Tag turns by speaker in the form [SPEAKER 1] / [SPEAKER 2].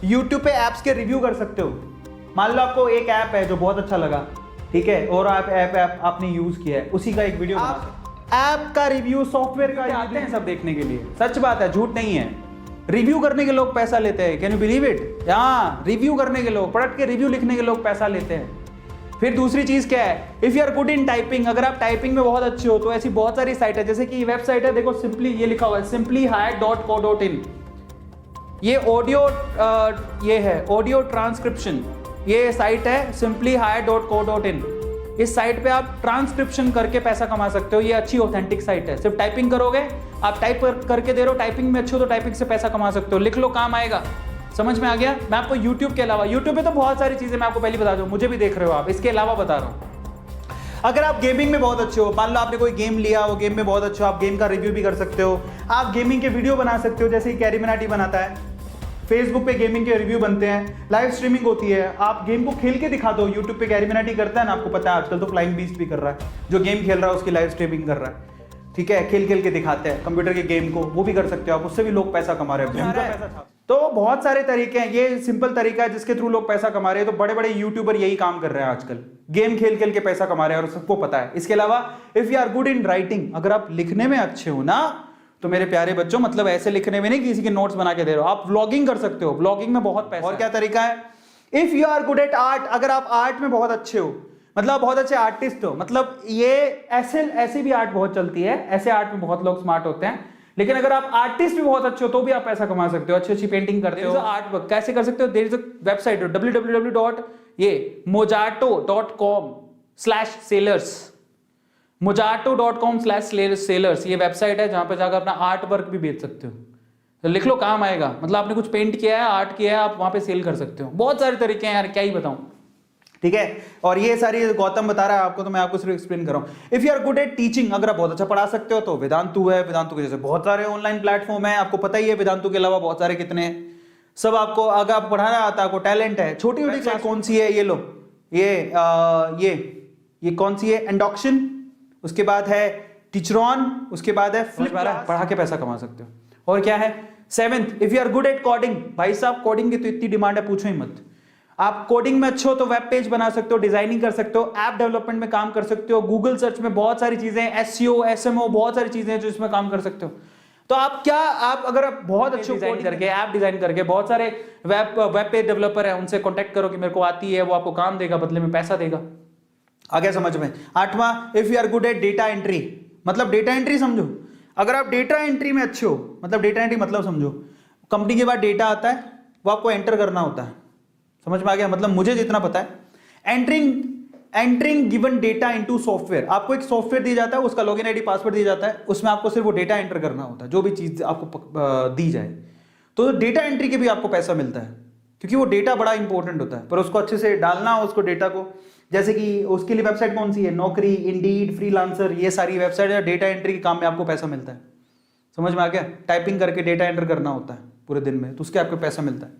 [SPEAKER 1] YouTube पे apps के review कर सकते हो। मान लो आपको एक ऐप है जो बहुत अच्छा लगा, ठीक है, और आप ऐप आपने यूज किया है, उसी का एक वीडियो ऐप का रिव्यू, सॉफ्टवेयर का आते हैं सब देखने के लिए। सच बात है, झूठ नहीं है। रिव्यू करने के लोग पैसा लेते हैं, कैन यू बिलीव इट? हाँ, रिव्यू करने के लोग, प्रोडक्ट के रिव्यू लिखने के लोग पैसा लेते हैं। फिर दूसरी चीज क्या है, if you are good in typing, अगर आप टाइपिंग में बहुत अच्छे हो तो ऐसी बहुत सारी साइट है, जैसे कि वेबसाइट है, देखो सिंपली, ये लिखा हुआ है simplyhire.co.in। ये ऑडियो ये है ऑडियो ट्रांसक्रिप्शन, ये साइट है simplyhire.co.in। इस साइट पे आप ट्रांसक्रिप्शन करके पैसा कमा सकते हो। ये अच्छी ऑथेंटिक साइट है। सिर्फ टाइपिंग करोगे, आप टाइप करके दे रहे हो, टाइपिंग में अच्छे हो तो टाइपिंग से पैसा कमा सकते हो। लिख लो, काम आएगा। समझ में आ गया? मैं आपको YouTube के अलावा, YouTube पे तो बहुत सारी चीजें मैं आपको पहले बता दूं, मुझे भी देख रहे हो आप, इसके अलावा बता रहा हूं। अगर आप गेमिंग में बहुत अच्छे हो, मान लो आपने कोई गेम लिया, वो गेम में बहुत अच्छे हो, आप गेम का रिव्यू भी कर सकते हो। आप गेमिंग के वीडियो बना सकते हो, जैसे कैरी मिनाटी बनाता है। फेसबुक पे गेमिंग के रिव्यू बनते हैं, लाइव स्ट्रीमिंग होती है, आप गेम को खेल के दिखा दो। यूट्यूब पे कैरी मिनाटी करता है ना, आपको पता है आजकल तो फ्लाइंग बीस्ट भी कर रहा है, जो गेम खेल रहा है उसकी लाइव स्ट्रीमिंग कर रहा है, ठीक है, खेल खेल के दिखाते हैं कंप्यूटर के गेम को, वो भी कर सकते हो आप, उससे भी लोग पैसा कमा रहे हैं। तो बहुत सारे तरीके हैं, ये सिंपल तरीका है जिसके थ्रू लोग पैसा कमा रहे हैं। तो बड़े बड़े यूट्यूबर यही काम कर रहे हैं आजकल, गेम खेल खेल के पैसा कमा रहे हैं और सबको पता है। इसके अलावा if you are good in writing, अगर आप लिखने में अच्छे हो ना, तो मेरे प्यारे बच्चों, मतलब ऐसे लिखने में नहीं किसी के नोट्स बना के दे रहे हो, आप व्लॉगिंग कर सकते हो, व्लॉगिंग में बहुत पैसा। और क्या तरीका है, if you are good at art, अगर आप आर्ट में बहुत अच्छे हो, मतलब बहुत अच्छे आर्टिस्ट हो, मतलब ये ऐसे भी आर्ट बहुत चलती है, ऐसे आर्ट में बहुत लोग स्मार्ट होते हैं, लेकिन अगर आप आर्टिस्ट भी बहुत अच्छे हो तो भी आप पैसा कमा सकते हो। अच्छी अच्छी पेंटिंग करते हो, आर्ट वर्क कैसे कर सकते हो, there is a website www.mojito.com/sellers, mojito.com/sellers, ये वेबसाइट है जहां पे जाकर अपना आर्ट वर्क भी बेच सकते हो। तो लिख लो, काम आएगा। मतलब आपने कुछ पेंट किया है, आर्ट किया है, आप वहां पे सेल कर सकते हो। बहुत सारे तरीके हैं यार, क्या ही बताऊं, ठीक है। और ये सारी गौतम बता रहा है आपको, तो मैं आपको सिर्फ एक्सप्लेन कर रहा हूं। If you are good at teaching, अगर आप बहुत अच्छा पढ़ा सकते हो तो वेदांतु है। वेदांतु के जैसे बहुत सारे ऑनलाइन प्लेटफॉर्म है, आपको पता ही है। वेदांतु के अलावा बहुत सारे कितने हैं, सब आपको, अगर आप पढ़ाना आता है, आपको टैलेंट है। छोटी छोटी क्लास कौन सी है, ये लो, ये कौन सी है, एंडॉक्शन, उसके बाद है टीचरॉन, उसके बाद है फ्लिप, पढ़ा के पैसा कमा सकते हो। और क्या है, 7th, if you are good at coding, भाई साहब कोडिंग की तो इतनी डिमांड है, पूछो ही मत। आप कोडिंग में अच्छे हो तो वेब पेज बना सकते हो, डिजाइनिंग कर सकते हो, ऐप डेवलपमेंट में काम कर सकते हो, गूगल सर्च में बहुत सारी चीजें, एसईओ, एसएमओ, बहुत सारी चीजें हैं जो इसमें काम कर सकते हो। तो आप अगर आप बहुत अच्छे डिजाइन करके, ऐप डिजाइन करके, बहुत सारे वेब पेज डेवलपर है, उनसे कॉन्टेक्ट करो कि मेरे को आती है, वो आपको काम देगा, बदले में पैसा देगा। आ गया समझ में? 8वां, if you are good at data entry, मतलब डेटा एंट्री समझो। अगर आप डेटा एंट्री में अच्छे हो, मतलब डेटा एंट्री मतलब समझो, कंपनी के बाद डेटा आता है, वो आपको एंटर करना होता है। समझ में आ गया? मतलब मुझे जितना पता है, entering given data into software, आपको एक सॉफ्टवेयर दिया जाता है, उसका लॉगिन आईडी पासवर्ड दिया जाता है, उसमें आपको सिर्फ वो डेटा एंटर करना होता है, जो भी चीज आपको दी जाए। तो डेटा एंट्री के भी आपको पैसा मिलता है, क्योंकि वो डेटा बड़ा इंपॉर्टेंट होता है, पर उसको अच्छे से डालना हो, उसको डेटा को, जैसे कि उसके लिए वेबसाइट कौन सी है, नौकरी, इंडीड, फ्रीलांसर, ये सारी वेबसाइट है, डेटा एंट्री के काम में आपको पैसा मिलता है। समझ में आ गया? टाइपिंग करके डेटा एंटर करना होता है पूरे दिन में, तो उसके आपको पैसा मिलता है।